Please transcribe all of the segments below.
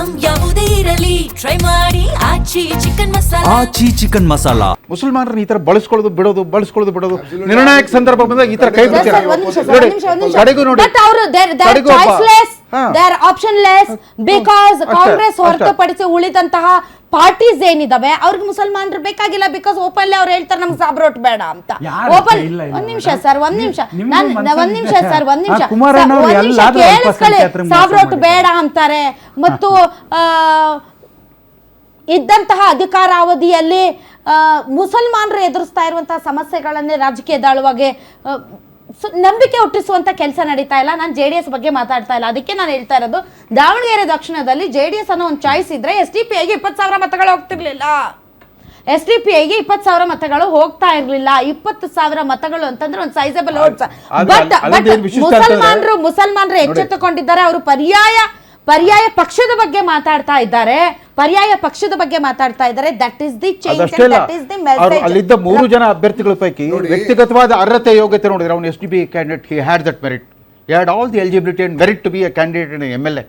Item ಯಾವುದೇ ಇರಲಿ try ಮಾಡಿ ಆಚಿ ಚಿಕನ್ ಮಸಾಲಾ. ಮುಸಲ್ಮಾನರನ್ನ ಈ ತರ ಬಳಸ್ಕೊಳ್ಳೋದು ಬಿಡೋದು ನಿರ್ಣಾಯಕ ಸಂದರ್ಭ ಬಂದಾಗ ಈ ತರ ಕೈ ಬಿಡ್ತಾರೆ. ಕಡೆಗೂ ನೋಡಿ ಬಿಕಾಸ್ ಕಾಂಗ್ರೆಸ್ ಹೊರತುಪಡಿಸಿ ಉಳಿದಂತಹ ಪಾರ್ಟೀಸ್ ಏನಿದಾವೆ ಅವ್ರಿಗೆ ಮುಸಲ್ಮಾನರು ಬೇಕಾಗಿಲ್ಲ. ಬಿಕಾಸ್ ಓಪನ್ ಅವ್ರು ಹೇಳ್ತಾರೆ ನಮ್ಗೆ ಸಾಬ್ರೋಟ್ ಬೇಡ ಅಂತ. ಓಪನ್ ಒಂದ್ ನಿಮಿಷ ಕೇಳಿಸ್ಕೊಳ್ಳಿ, ಸಾಬ್ರೋಟ್ ಬೇಡ ಅಂತಾರೆ. ಮತ್ತು ಇದ್ದಂತಹ ಅಧಿಕಾರಾವಧಿಯಲ್ಲಿ ಮುಸಲ್ಮಾನರು ಎದುರಿಸ್ತಾ ಇರುವಂತಹ ಸಮಸ್ಯೆಗಳನ್ನೇ ರಾಜಕೀಯದ ಆಳುವಾಗೆ ನಂಬಿಕೆ ಹುಟ್ಟಿಸುವಂತ ಕೆಲಸ ನಡೀತಾ ಇಲ್ಲ. ನಾನು JDS ಬಗ್ಗೆ ಮಾತಾಡ್ತಾ ಇಲ್ಲ. ಅದಕ್ಕೆ ನಾನು ಹೇಳ್ತಾ ಇರೋದು, ದಾವಣಗೆರೆ ದಕ್ಷಿಣದಲ್ಲಿ JDS ಅನ್ನೋ ಒಂದು ಚಾಯ್ಸ್ ಇದ್ರೆ SDPIಗೆ 20,000 ಮತಗಳು ಹೋಗ್ತಿರ್ಲಿಲ್ಲ. SDPIಗೆ 20,000 ಮತಗಳು ಹೋಗ್ತಾ ಇರ್ಲಿಲ್ಲ. 20,000 ಮತಗಳು ಅಂತಂದ್ರೆ ಒಂದು ಸೈಜಬಲ್ ವೋಟ್ಸ್. ಬಟ್ ಮುಸಲ್ಮಾನರು ಎಚ್ಚೆತ್ತುಕೊಂಡಿದ್ದಾರೆ. ಅವರು ಪರ್ಯಾಯ ಪಕ್ಷದ ಬಗ್ಗೆ ಮಾತಾಡ್ತಾ ಇದ್ದಾರೆ. That is the change, that is the message. ಅಲ್ಲಿದ್ದ 3 ಜನ ಅಭ್ಯರ್ಥಿಗಳ ಪೈಕಿ ವ್ಯಕ್ತಿಗತವಾದ ಅರ್ಹತೆ ಯೋಗ್ಯತೆ ನೋಡಿದ್ರೆ ಅವನು SDPI candidate, he had that merit, he had all the eligibility and merit to be a candidate in MLA.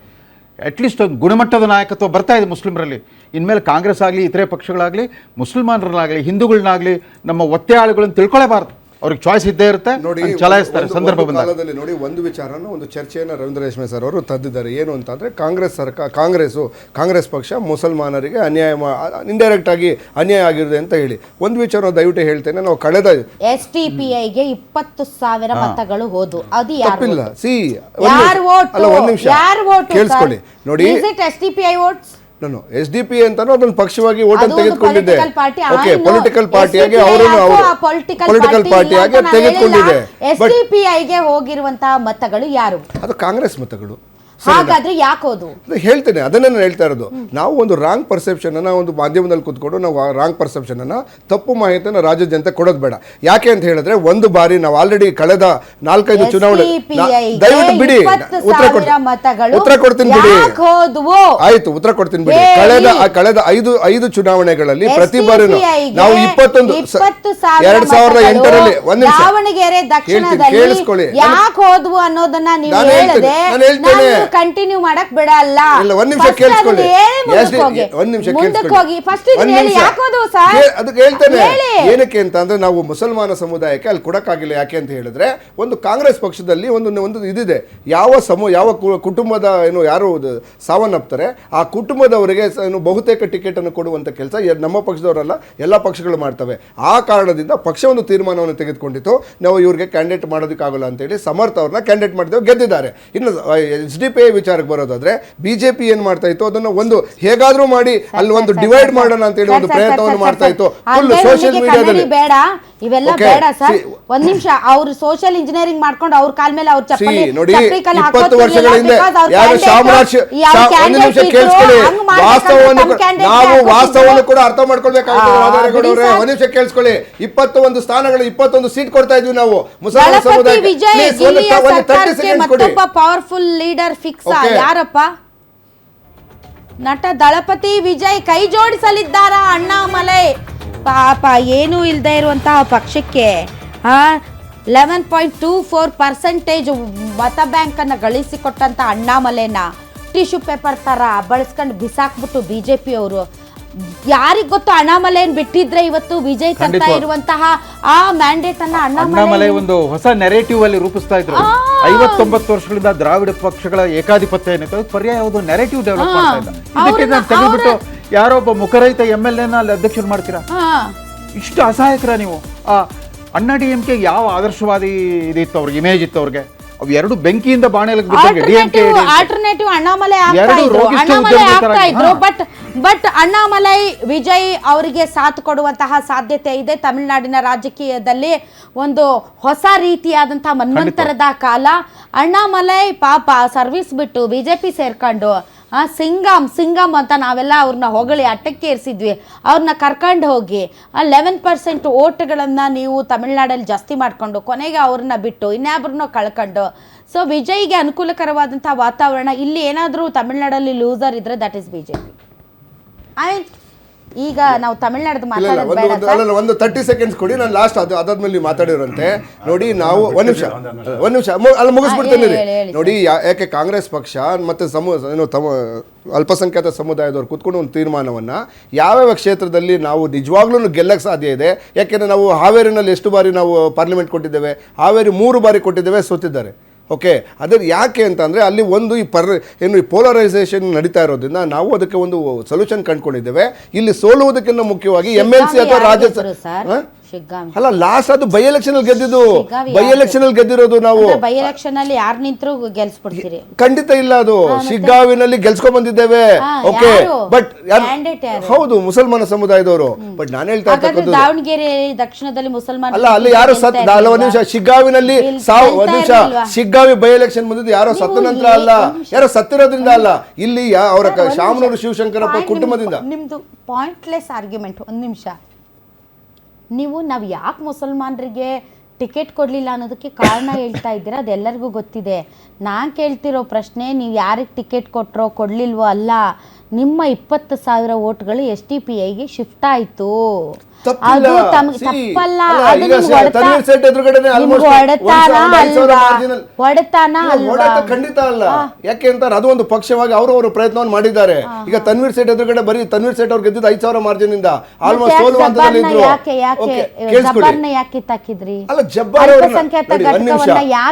At least ಒಂದು ಗುಣಮಟ್ಟದ ನಾಯಕತ್ವ ಬರ್ತಾ ಇದೆ ಮುಸ್ಲಿಮರಲ್ಲಿ. ಇನ್ಮೇಲೆ ಕಾಂಗ್ರೆಸ್ ಆಗಲಿ, ಇತರೆ ಪಕ್ಷಗಳಾಗಲಿ, ಮುಸಲ್ಮಾನರನ್ನಾಗಲಿ, ಹಿಂದೂಗಳನ್ನಾಗಲಿ ನಮ್ಮ ಒತ್ತೆ ಆಳುಗಳನ್ನು ತಿಳ್ಕೊಳ್ಳೇಬಾರ್ದು. ಅವ್ರಿಗೆ ಚಾಯ್ಸ್ ಇದ್ದೇ ಇರುತ್ತೆ, ಚಲಾಯಿಸ್ತಾರೆ ಸಂದರ್ಭ ಬಂದಾಗ. ನೋಡಿ, ಒಂದು ವಿಚಾರನ, ಒಂದು ಚರ್ಚೆಯನ್ನು ರವೀಂದ್ರ ರೇಷ್ಮೆ ಸರ್ ಅವರು ತಂದಿದ್ದಾರೆ. ಏನು ಅಂತಂದ್ರೆ ಕಾಂಗ್ರೆಸ್ ಪಕ್ಷ ಮುಸಲ್ಮಾನರಿಗೆ ಇಂಡೈರೆಕ್ಟ್ ಆಗಿ ಅನ್ಯಾಯ ಆಗಿರುತ್ತೆ ಅಂತ ಹೇಳಿ ಒಂದು ವಿಚಾರ ದಯವಿಟ್ಟು ಹೇಳ್ತೇನೆ. ನಾವು ಕಳೆದ SDPIಗೆ 20,000 ಮತಗಳು ಹೋದು, ಅದು ತಪ್ಪಿಲ್ಲ. ಒಂದ್ ನಿಮಿಷ ಕೇಳಿಸ್ಕೊಳ್ಳಿ. ನೋಡಿ, SDPI ವೋಟ್ಸ್ ನಾನು SDPI ಅಂತಾನು ಅದೊಂದು ಪಕ್ಷವಾಗಿ ಓಟ್ ಅಂತ ತೆಗೆದುಕೊಂಡಿದ್ದೆ. ಓಕೆ, ಪೊಲಿಟಿಕಲ್ ಪಾರ್ಟಿಯಾಗಿ ಪೊಲಿಟಿಕಲ್ ಪಾರ್ಟಿಯಾಗಿ ತೆಗೆದುಕೊಂಡಿದೆ. SDPIಗೆ ಹೋಗಿರುವಂತಹ ಮತಗಳು ಯಾರು? ಅದು ಕಾಂಗ್ರೆಸ್ ಮತಗಳು. ಹಾಗಾದ್ರೆ ಯಾಕೋದು ಹೇಳ್ತೇನೆ, ಅದನ್ನೇ ನಾನು ಹೇಳ್ತಾ ಇರೋದು. ನಾವು ಒಂದು ರಾಂಗ್ ಪರ್ಸೆಪ್ಷನ್ ಅನ್ನ, ಒಂದು ಮಾಧ್ಯಮದಲ್ಲಿ ಕೂತ್ಕೊಂಡು ನಾವು ರಾಂಗ್ ಪರ್ಸೆಪ್ಷನ್ ಅನ್ನ, ತಪ್ಪು ಮಾಹಿತಿಯನ್ನು ರಾಜ್ಯದ ಜನತೆ ಕೊಡೋದು ಬೇಡ. ಯಾಕೆ ಅಂತ ಹೇಳಿದ್ರೆ, ಒಂದು ಬಾರಿ ನಾವು ಆಲ್ರೆಡಿ ಕಳೆದ 4-5 ಚುನಾವಣೆ, ದಯವಿಟ್ಟು ಬಿಡಿ, ಉತ್ತರ ಕೊಡ್ತೀನಿ ಬಿಡಿ, ಆಯ್ತು ಉತ್ತರ ಕೊಡ್ತೀನಿ ಬಿಡಿ. ಕಳೆದ 5 ಚುನಾವಣೆಗಳಲ್ಲಿ ಪ್ರತಿ ಬಾರಿ ನಾವು 2008ರಲ್ಲಿ ಒಂದ್ ನಿಮಿಷ ದಾವಣಗೆರೆ ದಕ್ಷಿಣದಲ್ಲಿ ಕೇಳಿಸ್ಕೊಳ್ಳಿ, ಯಾಕೆ ಹೋದ್ವು ಅನ್ನೋದನ್ನ ನೀವು ಹೇಳದೆ ಕಂಟಿನ್ಯೂ ಮಾಡಕ್ ಬಿಡಲ್ಲ. ಒಂದ್ ನಿಮಿಷ ಕೇಳಿಸ್ಕೊಳ್ಳಿ, ಅದಕ್ಕೆ ಹೇಳ್ತೇನೆ. ಏನಕ್ಕೆ ಅಂತ ಅಂದ್ರೆ, ನಾವು ಮುಸಲ್ಮಾನ ಸಮುದಾಯಕ್ಕೆ ಅಲ್ಲಿ ಕೊಡಕ್ಕಾಗಿಲ್ಲ. ಯಾಕೆ ಅಂತ ಹೇಳಿದ್ರೆ, ಒಂದು ಕಾಂಗ್ರೆಸ್ ಪಕ್ಷದಲ್ಲಿ ಒಂದು ಇದಿದೆ, ಯಾವ ಕುಟುಂಬದ ಯಾರು ಸಾವನ್ನಪ್ತಾರೆ ಆ ಕುಟುಂಬದವರಿಗೆ ಬಹುತೇಕ ಟಿಕೆಟ್ ಅನ್ನು ಕೊಡುವಂತ ಕೆಲಸ ನಮ್ಮ ಪಕ್ಷದವರಲ್ಲ, ಎಲ್ಲ ಪಕ್ಷಗಳು ಮಾಡ್ತವೆ. ಆ ಕಾರಣದಿಂದ ಪಕ್ಷ ಒಂದು ತೀರ್ಮಾನವನ್ನು ತೆಗೆದುಕೊಂಡಿತ್ತು, ನಾವು ಇವ್ರಿಗೆ ಕ್ಯಾಂಡಿಡೇಟ್ ಮಾಡೋದಕ್ಕಾಗಲ್ಲ ಅಂತ ಹೇಳಿ ಸಮರ್ಥ ಅವ್ರನ್ನ ಕ್ಯಾಂಡಿಡೇಟ್ ಮಾಡಿದ್ದೇವೆ, ಗೆದ್ದಿದ್ದಾರೆ. ಇನ್ನು SDPI ವಿಚಾರಕ್ಕೆ ಬರೋದಾದ್ರೆ, ಬಿಜೆಪಿ ಏನ್ ಮಾಡ್ತಾ ಇತ್ತು, ಅದನ್ನ ಒಂದು ಹೇಗಾದ್ರೂ ಮಾಡಿ ಅಲ್ಲಿ ಒಂದು ಡಿವೈಡ್ ಮಾಡೋಣ ಅಂತ ಹೇಳಿ ಒಂದು ಪ್ರಯತ್ನವನ್ನು ಮಾಡ್ತಾ ಇತ್ತು. ಫುಲ್ ಸೋಷಿಯಲ್ ಮೀಡಿಯಾದಲ್ಲಿ ಬೇಡ, ಇವೆಲ್ಲ ಬೇಡ ಸರ್. ಒಂದ್ ನಿಮಿಷ, ಅವ್ರು ಸೋಷಿಯಲ್ ಇಂಜಿನಿಯರಿಂಗ್ ಮಾಡ್ಕೊಂಡು ಅವ್ರ ಕಾಲ್ ಮೇಲೆ ಅವ್ರ ಚಪ್ಪಲಿ ನೋಡಿ, 20 ವರ್ಷಗಳ ಹಿಂದೆ ಯಾರು ಶಾಮರಾಜ್, ಒಂದು ನಿಮಿಷ ಕೇಳಿಸ್ಕೊಳ್ಳಿ, ನಾವು ವಾಸ್ತವವನ್ನು ಕೂಡ ಅರ್ಥ ಮಾಡ್ಕೊಳ್ಬೇಕಾಗುತ್ತೆ. ಒಂದ್ ನಿಮಿಷ ಕೇಳಿಸ್ಕೊಳ್ಳಿ, 21 ಸ್ಥಾನಗಳು, 21 ಸೀಟ್ ಕೊಡ್ತಾ ಇದ್ವಿ ನಾವು ಮುಸಲ್ಮಾನ ಸಮುದಾಯಕ್ಕೆ. ಪವರ್ಫುಲ್ ಲೀಡರ್ ಫಿಕ್ಸ್ ಯಾರಪ್ಪ? ನಟ ದಳಪತಿ ವಿಜಯ್ ಕೈ ಜೋಡಿಸಲಿದ್ದಾರ ಅಣ್ಣಾಮಲೈ. ಪಾಪ ಏನೂ ಇಲ್ಲದೆ ಇರುವಂತಹ ಪಕ್ಷಕ್ಕೆ 11.24% ಮತ ಬ್ಯಾಂಕ್ ಅನ್ನ ಗಳಿಸಿಕೊಟ್ಟಂತ ಅಣ್ಣಾಮಲೈನ ಟಿಶ್ಯೂ ಪೇಪರ್ ತರ ಬಳಸ್ಕೊಂಡು ಬಿಸಾಕ್ಬಿಟ್ಟು BJP ಅವರು, ಯಾರಿಗ್ ಗೊತ್ತು, ಅಣ್ಣಾಮಲೈನ್ ಬಿಟ್ಟಿದ್ರೆ ಇವತ್ತು ವಿಜಯ್ ತರ್ತಾ ಇರುವಂತಹ ಆ ಮ್ಯಾಂಡೇಟ್ ಅನ್ನ ಅಣ್ಣಾಮಲೈ ಒಂದು ಹೊಸ ನೆರೇಟಿವ್ ಅಲ್ಲಿ ರೂಪಿಸ್ತಾ ಇದ್ರು. 50-90 ವರ್ಷಗಳಿಂದ ದ್ರಾವಿಡ ಪಕ್ಷಗಳ ಏಕಾಧಿಪತ್ಯ ಏನಿತ್ತು, ಪರ್ಯಾಯ ಒಂದು ನೆರೇಟಿವ್ ಡೆವಲಪ್ ಮಾಡ್ತಾ ಇದ್ದ. ಇದಕ್ಕೆ ತೆಗೆದುಬಿಟ್ಟು ಯಾರೋ ಒಬ್ಬ ಮುಖರಹಿತ MLA ನ ಅಲ್ಲಿ ಅಧ್ಯಕ್ಷರು ಮಾಡ್ತೀರಾ? ಇಷ್ಟು ಅಸಹಾಯಕರ ನೀವು? ಅಣ್ಣಾ DMK ಯಾವ ಆದರ್ಶವಾದಿ ಇದಿತ್ತು, ಅವ್ರಿಗೆ ಇಮೇಜ್ ಇತ್ತು ಅವ್ರಿಗೆ? ಅವು ಎರಡು ಬೆಂಕಿಯಿಂದ ಬಾಣೆలకు ಬಿದ್ದಂಗೆ. ಆಲ್ಟರ್ನೇಟಿವ್ ಅಣ್ಣಾಮಲೈ ಆಗ್ತಾ ಇದ್ರು. ಬಟ್ ಅಣ್ಣಾಮಲೈ ವಿಜಯ್ ಅವರಿಗೆ ಸಾಥ್ ಕೊಡುವಂತಹ ಸಾಧ್ಯತೆ ಇದೆ. ತಮಿಳುನಾಡಿನ ರಾಜಕೀಯದಲ್ಲಿ ಒಂದು ಹೊಸ ರೀತಿಯಾದಂತಹ ಮನ್ವಂತರದ ಕಾಲ. ಅಣ್ಣಾಮಲೈ ಪಾಪ ಸರ್ವಿಸ್ ಬಿಟ್ಟು BJP ಸೇರ್ಕೊಂಡು ಸಿಂಗಮ್ ಅಂತ ನಾವೆಲ್ಲ ಅವ್ರನ್ನ ಹೊಗಳಿ ಅಟ್ಟಕ್ಕೆ ಏರಿಸಿದ್ವಿ. ಅವ್ರನ್ನ ಕರ್ಕೊಂಡು ಹೋಗಿ 11% ಓಟ್ಗಳನ್ನು ನೀವು ತಮಿಳ್ನಾಡಲ್ಲಿ ಜಾಸ್ತಿ ಮಾಡಿಕೊಂಡು ಕೊನೆಗೆ ಅವ್ರನ್ನ ಬಿಟ್ಟು ಇನ್ಯಾಬ್ರನ್ನೋ ಕಳ್ಕೊಂಡು, ಸೊ ವಿಜಯ್ಗೆ ಅನುಕೂಲಕರವಾದಂಥ ವಾತಾವರಣ ಇಲ್ಲಿ ಏನಾದರೂ ತಮಿಳ್ನಾಡಲ್ಲಿ ಲೂಸರ್ ಇದ್ರೆ ದಟ್ ಇಸ್ BJP. ಈಗ ನಾವು ತಮಿಳ್ನಾಡು ಇಲ್ಲ, ಇಲ್ಲ, ಮಾತಾಡೋದು ಬೇಡ ಸರ್. ಒಂದು 30 ಸೆಕೆಂಡ್ಸ್ ಕೊಡಿ, ನಾನು ಲಾಸ್ಟ್ ಅದಾದ್ಮೇಲೆ ನೀವು ಮಾತಾಡಿರಂತೆ ನೋಡಿ. ನಾವು ಒಂದ್ ನಿಮಿಷ ಅಲ್ಲಿ ಮುಗಿಸ್ಬಿಡ್ತೇನೆ ರೀ. ನೋಡಿ ಯಾಕೆ ಕಾಂಗ್ರೆಸ್ ಪಕ್ಷ ಮತ್ತೆ ಅಲ್ಪಸಂಖ್ಯಾತ ಸಮುದಾಯದವ್ರು ಕೂತ್ಕೊಂಡು ಒಂದು ತೀರ್ಮಾನವನ್ನ ಯಾವ್ಯಾವ ಕ್ಷೇತ್ರದಲ್ಲಿ ನಾವು ನಿಜವಾಗ್ಲೂ ಗೆಲ್ಲಕ್ಕೆ ಸಾಧ್ಯ ಇದೆ. ಯಾಕೆಂದ್ರೆ ನಾವು ಹಾವೇರಿನಲ್ಲಿ ಎಷ್ಟು ಬಾರಿ ನಾವು ಪಾರ್ಲಿಮೆಂಟ್ ಕೊಟ್ಟಿದ್ದೇವೆ, ಹಾವೇರಿ 3 ಬಾರಿ ಕೊಟ್ಟಿದ್ದೇವೆ, ಸೋತಿದ್ದಾರೆ. ಓಕೆ, ಅದ್ರ ಯಾಕೆ ಅಂತಂದರೆ ಅಲ್ಲಿ ಒಂದು ಈ ಪೋಲರೈಸೇಷನ್ ನಡೀತಾ ಇರೋದ್ರಿಂದ ನಾವು ಅದಕ್ಕೆ ಒಂದು ಸೊಲ್ಯೂಷನ್ ಕಂಡುಕೊಂಡಿದ್ದೇವೆ. ಇಲ್ಲಿ ಸೋಲುವುದಕ್ಕಿಂತ ಮುಖ್ಯವಾಗಿ MLC ಅಥವಾ ರಾಜ್ಯಸಭೆ ಅಲ್ಲ, ಲಾಸ್ಟ್ ಅದು ಬೈ ಎಲೆಕ್ಷನ್ ಅಲ್ಲಿ ಗೆದ್ದಿದ್ದು, ಬೈ ಎಲೆಕ್ಷನ್ ಅಲ್ಲಿ ಗೆದ್ದಿರೋದು ನಾವು. ಬೈ ಎಲೆಕ್ಷನ್ ಅಲ್ಲಿ ಯಾರು ನಿಂತರೂ ಗೆಲ್ಸ್ಬಿಡ್ತೀರಿ? ಖಂಡಿತ ಇಲ್ಲ, ಅದು ಶಿಗ್ಗಾವಿನಲ್ಲಿ ಗೆಲ್ಸ್ಕೊಂಡ್ ಬಂದಿದ್ದೇವೆ. ಓಕೆ, ಬಟ್ ಹೌದು ಮುಸಲ್ಮಾನ ಸಮುದಾಯದವರು. ಬಟ್ ನಾನು ಹೇಳ್ತಾ ಇರ್ತಕ್ಕಂಥದ್ದು ದಾವಣಗೆರೆ ದಕ್ಷಿಣದಲ್ಲಿ ಮುಸಲ್ಮಾನ ಅಲ್ಲ, ಅಲ್ಲಿ ಯಾರು ಒಂದ್ ನಿಮಿಷ, ಶಿಗ್ಗಾವಿನಲ್ಲಿ ಒಂದ್ ನಿಮಿಷ, ಶಿಗ್ಗಾವಿ ಬೈ ಎಲೆಕ್ಷನ್ ಬಂದಿದ್ದು ಯಾರೋ ಸತ್ತ ನಂತರ ಅಲ್ಲ, ಯಾರೋ ಸತ್ತಿರೋದ್ರಿಂದ ಅಲ್ಲ, ಇಲ್ಲಿ ಅವರ ಶಾಮನೂರು ಶಿವಶಂಕರಪ್ಪ ಕುಟುಂಬದಿಂದ. ನಿಮ್ದು ಪಾಯಿಂಟ್ಲೆಸ್ ಆರ್ಗ್ಯುಮೆಂಟ್. ಒಂದ್ ನಿಮಿಷ, ನಾವು ಯಾಕೆ ಮುಸಲ್ಮಾನರಿಗೆ ಟಿಕೆಟ್ ಕೊಡಲಿಲ್ಲ ಅನ್ನೋದಕ್ಕೆ ಕಾರಣ ಹೇಳ್ತಾ ಇದ್ದೀರಾ, ಅದೆಲ್ಲರಿಗೂ ಗೊತ್ತಿದೆ. ನಾನು ಕೇಳ್ತಿರೋ ಪ್ರಶ್ನೆ, ನೀವು ಯಾರಿಗೆ ಟಿಕೆಟ್ ಕೊಟ್ಟರೋ ಕೊಡಲಿಲ್ವೋ ಅಲ್ಲ, ನಿಮ್ಮ 20,000 ವೋಟ್ಗಳು SDPIಗೆ ಶಿಫ್ಟ್ ಆಯಿತು. ಅದು ತಪ್ಪಲ್ಲ, ಖಂಡಿತ ಅಲ್ಲ. ಯಾಕೆ ಅಂತಾರೆ, ಅದು ಒಂದು ಪಕ್ಷವಾಗಿ ಅವರು ಪ್ರಯತ್ನವನ್ನು ಮಾಡಿದ್ದಾರೆ. ಈಗ ತನ್ವೀರ್ ಸೇಠ್ ಎದುರುಗಡೆ ಬರೀ ತನ್ವೀರ್ ಸೇಠ್ ಅವ್ರು ಗೆದ್ದಿದ್ದು 5,000 ಮಾರ್ಜಿನ್ ಇಂದ ಆಲ್ಮೋಸ್ಟ್ ಸೋಲುವಂತದಲ್ಲಿ ಇದ್ರು. ಅಲ್ಲ, ಜಬ್ಬಾರ್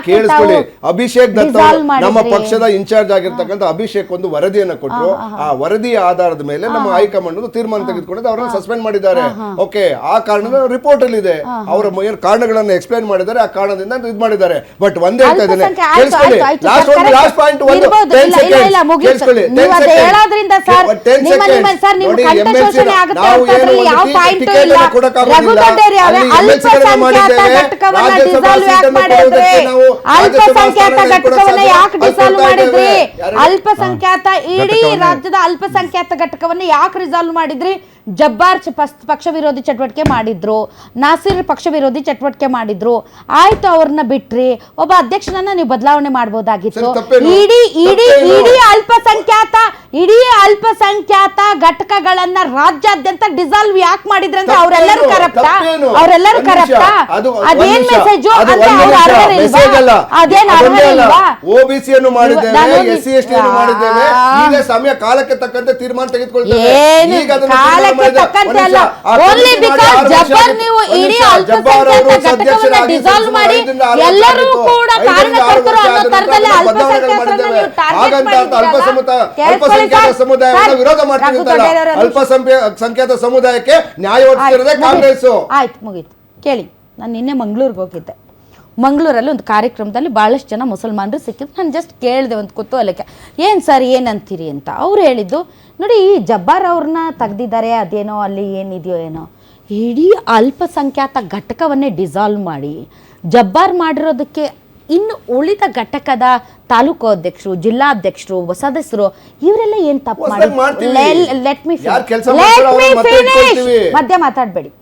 ಕೇಳಿಸ್ಕೊಳ್ಳಿ, ಅಭಿಷೇಕ್ ದತ್ತ ನಮ್ಮ ಪಕ್ಷದ ಇನ್ಚಾರ್ಜ್ ಆಗಿರ್ತಕ್ಕಂಥ ಅಭಿಷೇಕ್ ಒಂದು ವರದಿಯನ್ನು ಕೊಟ್ಟರು. ಆ ವರದಿಯ ಆಧಾರದ ಮೇಲೆ ನಮ್ಮ ಹೈಕಮಾಂಡ್ ತೀರ್ಮಾನ ತೆಗೆದುಕೊಂಡು ಅವರನ್ನು ಸಸ್ಪೆಂಡ್ ಮಾಡಿದ್ದಾರೆ. ಓಕೆ, ಆ ಕಾರಣದ ರಿಪೋರ್ಟ್ ಅಲ್ಲಿ ಇದೆ, ಅವರ ಕಾರಣಗಳನ್ನು ಎಕ್ಸ್ಪ್ಲೈನ್ ಮಾಡಿದ್ದಾರೆ, ಆ ಕಾರಣದಿಂದ ಇದು ಮಾಡಿದ್ದಾರೆ. ಬಟ್ ಒಂದೇ ಹೇಳ್ತಾ ಇದ್ದೇನೆ, ಕೇಳಿಸ್ಕೊಳ್ಳಿ, ಲಾಸ್ಟ್ ಪಾಯಿಂಟ್ ಒಂದು 10 ಸೆಕೆಂಡ್ ಕೇಳಿಸ್ಕೊಳ್ಳಿ. 10 ಸೆಕೆಂಡ್ ನೋಡಿ, MLC ನಾವು ಏನು ಟಿಕೆಟ್ ಕೊಡಕ್ಕಾಗೋದಿಲ್ಲ, ಅಲ್ಲಿ MLC ಗಳನ್ನ ಮಾಡಿದ್ದೇವೆ, ರಾಜ್ಯಸಭಾ ಸೀಟನ್ನು ಕೊಡುವುದಕ್ಕೆ ನಾವು ಅಲ್ಪಸಂಖ್ಯಾತ ಇಡೀ ರಾಜ್ಯದ ಅಲ್ಪಸಂಖ್ಯಾತ ಘಟಕವನ್ನು ಯಾಕೆ ರಿಸಾಲ್ವ್ ಮಾಡಿದ್ರಿ? ಜಬ್ಬಾರ್ ಪಕ್ಷ ವಿರೋಧಿ ಚಟುವಟಿಕೆ ಮಾಡಿದ್ರು, ನಾಸಿರ್ ಪಕ್ಷ ವಿರೋಧಿ ಚಟುವಟಿಕೆ ಮಾಡಿದ್ರು, ಆಯ್ತು, ಅವ್ರನ್ನ ಬಿಟ್ರಿ. ಒಬ್ಬ ಅಧ್ಯಕ್ಷನನ್ನ ನೀವು ಬದಲಾವಣೆ ಮಾಡಬಹುದಾಗಿತ್ತು. ಇಡೀ ಅಲ್ಪಸಂಖ್ಯಾತ ಘಟಕಗಳನ್ನ ರಾಜ್ಯಾದ್ಯಂತ ಡಿಸಾಲ್ವ್ ಯಾಕೆ ಮಾಡಿದ್ರೆ ಅಂತ ಅವರೆಲ್ಲರೂ ಕರಪ್ಟಾ? ಅದೇನ್ ಮೆಸೇಜ್? ಅದೇನ್ OBC ಯನ್ನು ಮಾಡಿದ್ದೇವೆ, SC ST ಯನ್ನು ಮಾಡಿದ್ದೇವೆ. ಈಗ ಸಮಯ ಕಾಲಕ್ಕೆ ತಕ್ಕಂತೆ ತೀರ್ಮಾನ ತೆಗೆದುಕೊಳ್ತೇವೆ. ಈಗ ಅದನ್ನು ಅಲ್ಪಸಂಖ್ಯಾತ ಸಮುದಾಯವನ್ನು ವಿರೋಧ ಮಾಡ್ತಿರ್ತಾರೆ. ಅಲ್ಪಸಂಖ್ಯಾತ ಸಮುದಾಯಕ್ಕೆ ನ್ಯಾಯ ಒದಗಿಸಿರೋದೇ ಕಾಂಗ್ರೆಸ್. ಆಯ್ತು, ಮುಗೀತು. ಕೇಳಿ, ನಾನು ನಿನ್ನೆ ಮಂಗಳೂರಿಗೆ ಹೋಗಿದ್ದೆ. ಮಂಗಳೂರಲ್ಲಿ ಒಂದು ಕಾರ್ಯಕ್ರಮದಲ್ಲಿ ಭಾಳಷ್ಟು ಜನ ಮುಸಲ್ಮಾನರು ಸಿಕ್ಕಿದ್ರು. ನಾನು ಜಸ್ಟ್ ಕೇಳಿದೆ ಒಂದು ಕುತೂಹಲಕ್ಕೆ, ಏನು ಸರ್ ಏನಂತೀರಿ ಅಂತ. ಅವ್ರು ಹೇಳಿದ್ದು, ನೋಡಿ, ಈ ಜಬ್ಬಾರ್ ಅವ್ರನ್ನ ತೆಗ್ದಿದ್ದಾರೆ, ಅದೇನೋ ಅಲ್ಲಿ ಏನಿದೆಯೋ ಏನೋ, ಇಡೀ ಅಲ್ಪಸಂಖ್ಯಾತ ಘಟಕವನ್ನೇ ಡಿಸಾಲ್ವ್ ಮಾಡಿ ಜಬ್ಬಾರ್ ಮಾಡಿರೋದಕ್ಕೆ ಇನ್ನು ಉಳಿದ ಘಟಕದ ತಾಲೂಕು ಅಧ್ಯಕ್ಷರು, ಜಿಲ್ಲಾಧ್ಯಕ್ಷರು, ಸದಸ್ಯರು ಇವರೆಲ್ಲ ಏನು ತಪ್ಪು ಮಾಡಿ, ಲೆಟ್ ಮೀ ಫಿನಿಶ್, ಮಧ್ಯ ಮಾತಾಡಬೇಡಿ.